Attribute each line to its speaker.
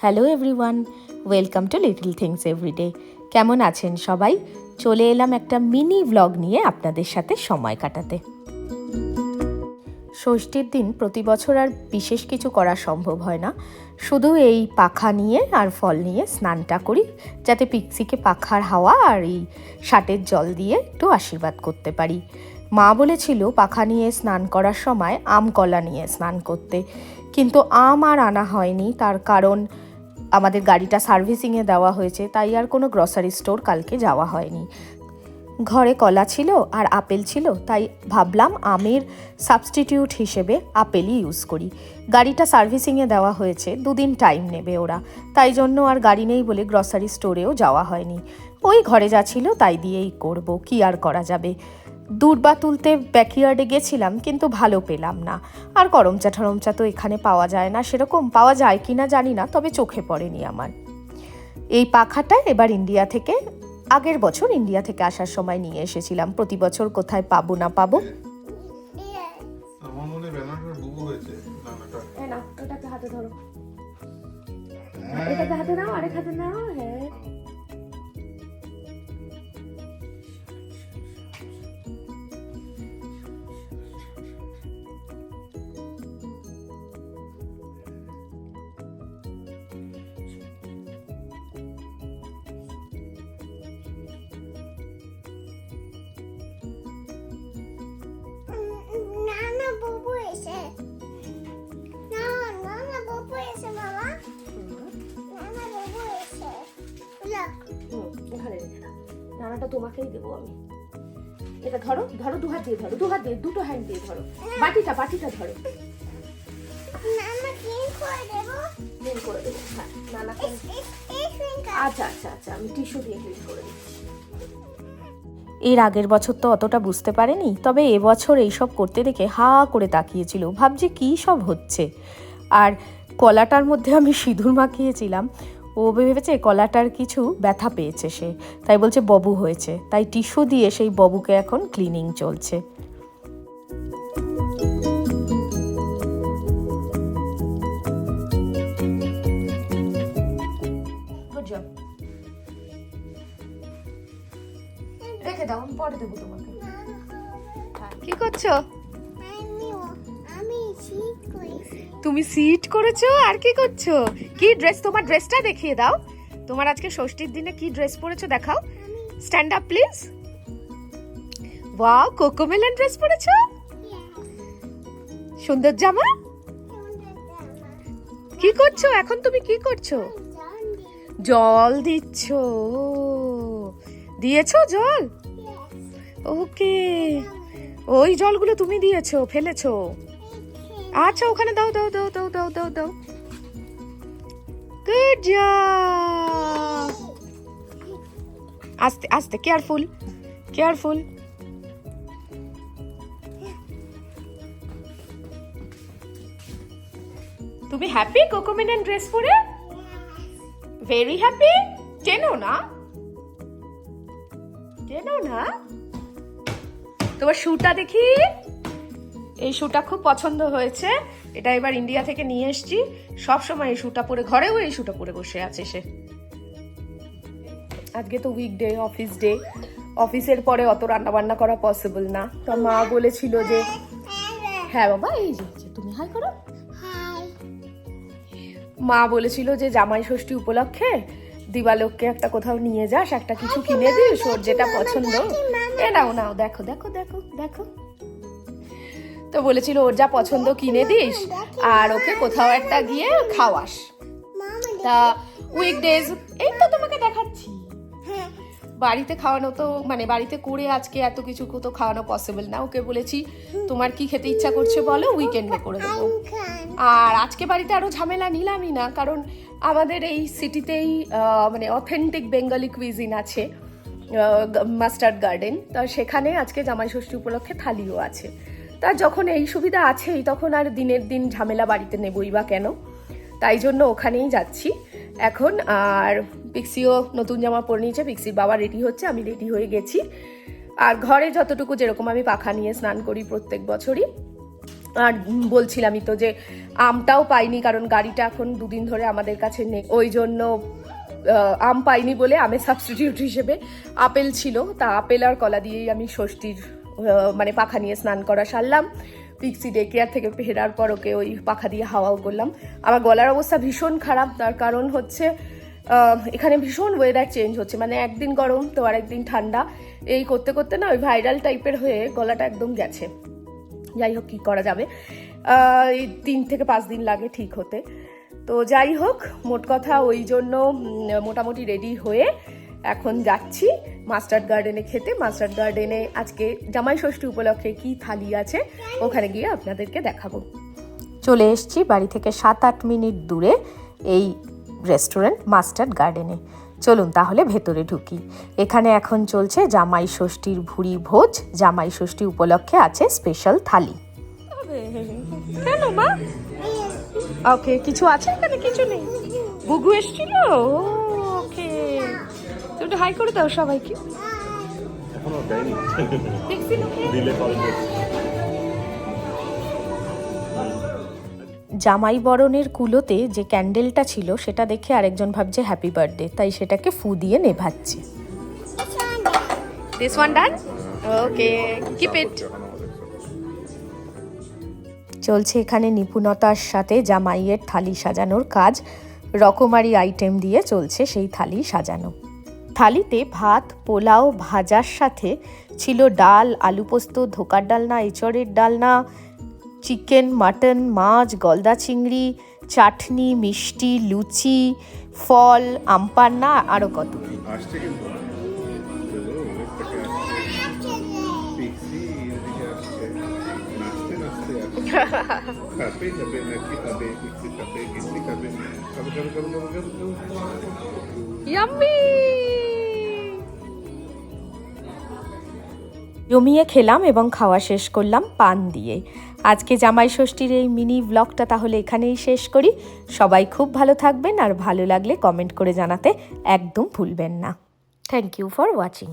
Speaker 1: Hello everyone, welcome to little things everyday. কেমন আছেন সবাই? চলে এলাম একটা মিনি ভ্লগ নিয়ে আপনাদের সাথে সময় কাটাতে। ষষ্ঠীর দিন প্রতি বছর আর বিশেষ কিছু করা সম্ভব হয় না, শুধু এই পাখা নিয়ে আর ফল নিয়ে স্নানটা করি, যাতে পিক্সিকে পাখার হাওয়া আর এই ষাটের জল দিয়ে একটু আশীর্বাদ করতে পারি। মা বলেছিল পাখা নিয়ে স্নান করার সময় আম কলা নিয়ে স্নান করতে, কিন্তু আম আর আনা হয়নি। তার কারণ আমাদের গাড়িটা সার্ভিসিংয়ে দেওয়া হয়েছে, তাই আর কোনো গ্রসারি স্টোর কালকে যাওয়া হয়নি। ঘরে কলা ছিল আর আপেল ছিল, তাই ভাবলাম আমের সাবস্টিটিউট হিসেবে আপেলই ইউজ করি। গাড়িটা সার্ভিসিংয়ে দেওয়া হয়েছে, 2 দিন টাইম নেবে ওরা, তাই জন্য আর গাড়ি নেই বলে গ্রসারি স্টোরেও যাওয়া হয়নি। ওই ঘরে যা ছিল তাই দিয়েই করব, কি আর করা যাবে। দূর্বা তুলতে ব্যাকইয়ার্ডে গেছিলাম, কিন্তু ভালো পেলাম না। আর করমচা ঠরমচা তো এখানে পাওয়া যায় না, সেরকম পাওয়া যায় কি না জানি না, তবে চোখে পড়েনি আমার। এই পাখাটা এবার ইন্ডিয়া থেকে, আগের বছর ইন্ডিয়া থেকে আসার সময় নিয়ে এসেছিলাম। প্রতি বছর কোথায় পাবো না পাবো। এটাকে হাতে ধরো, এটাকে হাতে নাও, আরেক হাতে নাও। হ্যাঁ, নানাটা তোমাকেই দেবো আমি। এটা ধরো ধরো, 2 হাত দিয়ে ধরো, 2 হাত দিয়ে, 2টো হ্যান্ড দিয়ে ধরো। বাটিটা ধরো। ক্লিন করে দেবো। হ্যাঁ, নানা আচ্ছা আচ্ছা আচ্ছা, আমি টিস্যু দিয়ে ক্লিন করে দিচ্ছি। এর আগের বছর তো অতটা বুঝতে পারেনি, তবে এবছর এইসব করতে দেখে হা করে তাকিয়েছিল, ভাবছি কী সব হচ্ছে। আর কলাটার মধ্যে আমি সিঁদুর মাখিয়েছিলাম, ও ভেবেছে কলাটার কিছু ব্যথা পেয়েছে সে, তাই বলছে ববু হয়েছে, তাই টিস্যু দিয়ে সেই ববুকে এখন ক্লিনিং চলছে। রেখে দাও, আমি পরে দেবো তোমাকে। কি করছো? তুমি সিট করেছো? আর কি করছো? কি ড্রেস? তোমার ড্রেসটা দেখিয়ে দাও। তোমার আজকে ষষ্ঠীর দিনে কি ড্রেস পরেছো দেখাও। Stand up please. Wow, CoComelon dress পরেছো, সুন্দর জামা। কি করছো এখন তুমি? কি করছো? জল দিচ্ছো? দিয়েছো জল? ওকে, ওই জলগুলো তুমি দিয়েছো, ফেলেছো? আচ্ছা, ওখানে দাও দাও দাও দাও দাও দাও দাও। Good job. আস্তে আস্তে, কেয়ারফুল কেয়ারফুল। তুমি হ্যাপি কোকোমেলন ড্রেস পরে? Very happy. টেনো না, টেনো না। তোমার শুটা দেখি। এই শুটা খুব পছন্দ হয়েছে, এটা এবার ইন্ডিয়া থেকে নিয়ে এসেছি। সব সময় এই শুটা পরে, ঘরেও এই শুটা পরে বসে আছে সে। আজকে তো উইকডে, অফিস ডে, অফিসের পরে অত রান্না বান্না করা পসিবল না, তো মা বলেছিল যে, হ্যাঁ বাবা এই যে তুমি হাই করো। মা বলেছিল যে জামাই ষষ্ঠী উপলক্ষে দিবালোককে একটা কোথাও নিয়ে যাস, একটা কিছু কিনে দিস, ওর যেটা পছন্দ। এ নাও নাও, দেখো দেখো দেখো দেখো। তো বলেছিল ওর যা পছন্দ কিনে দিস, আর ওকে কোথাও একটা গিয়ে খাওয়াস। তা উইকডেজ, এই তো তোমাকে দেখাচ্ছি। বাড়িতে খাওয়ানো তো, মানে বাড়িতে করে আজকে এত কিছু তো খাওয়ানো পসিবল না। ওকে বলেছি তোমার কি খেতে ইচ্ছা করছে বলো, উইকেন্ডে করে দেবো। আর আজকে বাড়িতে আরো ঝামেলা নিলামই না, কারণ আমাদের এই সিটিতেই মানে অথেন্টিক বেঙ্গলি কুইজিন আছে, মাস্টার্ড গার্ডেন। তা সেখানে আজকে জামাই ষষ্ঠী উপলক্ষে থালিও আছে। তা যখন এই সুবিধা আছেই, তখন আর দিনের দিন ঝামেলা বাড়িতে নেবই বা কেন, তাই জন্য ওখানেই যাচ্ছি এখন। আর পিক্সিও নতুন জামা পরে নিয়েছে, পিক্সির বাবা রেডি হচ্ছে, আমি রেডি হয়ে গেছি। আর ঘরে যতটুকু, যেরকম আমি পাখা নিয়ে স্নান করি প্রত্যেক বছরই, আর বলছিলামই তো যে আমটাও পাইনি, কারণ গাড়িটা এখন 2 দিন ধরে আমাদের কাছে নেই, ওই জন্য আম পাইনি বলে আমের সাবস্টিটিউট হিসেবে আপেল ছিল। তা আপেল আর কলা দিয়েই আমি ষষ্ঠীর মানে পাখা নিয়ে স্নান করা সারলাম। পিক্সি ডে কেয়ার থেকে ফেরার পর ওকে ওই পাখা দিয়ে হাওয়াও করলাম। আমার গলার অবস্থা ভীষণ খারাপ, তার কারণ হচ্ছে এখানে ভীষণ ওয়েদার চেঞ্জ হচ্ছে, মানে একদিন গরম তো আরেকদিন ঠান্ডা, এই করতে করতে না ওই ভাইরাল টাইপের হয়ে গলাটা একদম গেছে। যাই হোক, কী করা যাবে, এই 3 থেকে 5 দিন লাগে ঠিক হতে। তো যাই হোক, মোট কথা ওই জন্য মোটামুটি রেডি হয়ে এখন যাচ্ছি মাস্টার্ড গার্ডেনে খেতে। মাস্টার্ড গার্ডেনে আজকে জামাই ষষ্ঠী উপলক্ষে কি থালি আছে ওখানে গিয়ে আপনাদেরকে দেখাবো। চলে এসেছি বাড়ি থেকে 7-8 মিনিট দূরে এই রেস্টুরেন্ট মাস্টার্ড গার্ডেনে। চলুন তাহলে ভেতরে ঢুকি। এখানে এখন চলছে জামাই ষষ্ঠীর ভুরি ভোজ। জামাই ষষ্ঠী উপলক্ষে আছে স্পেশাল থালি। কেন মা? ওকে, কিছু আছে এখানে? কিছু নেই। গুগু এসেছিল? ওকে, একটু হাই করে দাও সবাইকে। জামাই বরণের কুলোতে যে ক্যান্ডেলটা ছিল সেটা দেখে আরেকজন ভাবছে হ্যাপি বার্থডে, তাই সেটাকে ফু দিয়ে নেভাচ্ছে। This one done? Okay, keep it. চলছে এখানে নিপুণতার সাথে জামাইয়ের থালি সাজানোর কাজ। রকমারি আইটেম দিয়ে চলছে সেই থালি সাজানো। থালিতে ভাত, পোলাও, ভাজার সাথে ছিল ডাল, আলু পোস্ত, ধোকার ডালনা, এঁচড়ের ডালনা, চিকেন, মাটন, মাছ, গলদা চিংড়ি, চাটনি, মিষ্টি, লুচি, ফল, আমপান্না, আরও কত। জমিয়ে খেলাম এবং খাওয়া শেষ করলাম পান দিয়ে। আজকে জামাই ষষ্ঠীর এই মিনি ব্লগটা তাহলে এখানেই শেষ করি। সবাই খুব ভালো থাকবেন, আর ভালো লাগলে কমেন্ট করে জানাতে একদম ভুলবেন না। Thank you for watching.